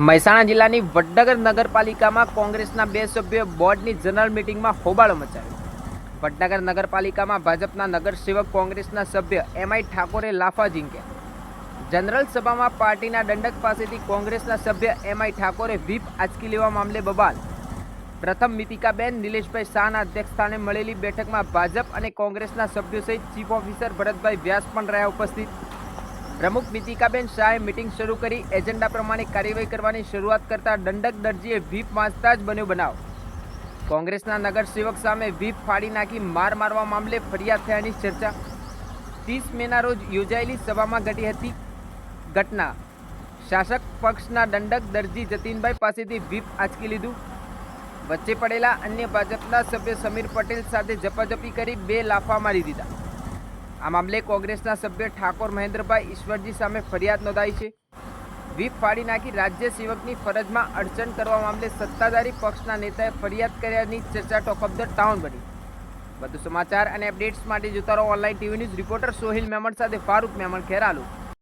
મહેસાણા જિલ્લાની વડનગર નગરપાલિકામાં કોંગ્રેસના 2 સભ્યોએ બોર્ડની જનરલ મિટિંગમાં હોબાળો મચાવ્યો। વડનગર નગરપાલિકામાં ભાજપના નગરસેવક કોંગ્રેસના સભ્ય એમઆઈ ઠાકોરે લાફા ઝીંક્યા। જનરલ સભામાં પાર્ટીના દંડક પાસેથી કોંગ્રેસના સભ્ય એમઆઈ ઠાકોરે વ્હીપ આંચકી લેવા મામલે બબાલ। પ્રથમ મિતિકાબેન નિલેશભાઈ શાહના અધ્યક્ષસ્થાને મળેલી બેઠકમાં ભાજપ અને કોંગ્રેસના સભ્યો સહિત ચીફ ઓફિસર ભરતભાઈ વ્યાસ પણ રહ્યા ઉપસ્થિત। પ્રમુખ મિતિકાબેન શાહે મીટિંગ શરૂ કરી એજન્ડા પ્રમાણે કાર્યવાહી કરવાની શરૂઆત કરતા દંડક દરજીએ વ્હીપ વાંચતા જ બન્યો બનાવ। કોંગ્રેસના નગરસેવક સામે વ્હીપ ફાડી નાખી માર મારવા મામલે ફરિયાદ થયાની ચર્ચા। 30 મેના રોજ યોજાયેલી સભામાં ઘટી હતી ઘટના। શાસક પક્ષના દંડક દરજી જતીનભાઈ પાસેથી વ્હીપ આંચકી લીધું। વચ્ચે પડેલા અન્ય ભાજપના સભ્ય સમીર પટેલ સાથે ઝપાઝપી કરી 2 લાફા મારી દીધા। આ મામલે કોંગ્રેસના સભ્ય ઠાકોર મહેન્દ્રભાઈ ઈશ્વરજી સામે ફરિયાદ નોંધાઈ છે। વ્હીપ ફાડી નાખી રાજ્ય સેવકની ફરજમાં અડચણ કરવા મામલે સત્તાધારી પક્ષના નેતાએ ફરિયાદ કર્યાની ચર્ચા ટોક ઓફ ધ ટાઉન બની। વધુ સમાચાર અને અપડેટ્સ માટે જોતા રહો online TV news. Reporter Sohil Memon સાથે ફારૂક મેમણ, ખેરાલુ।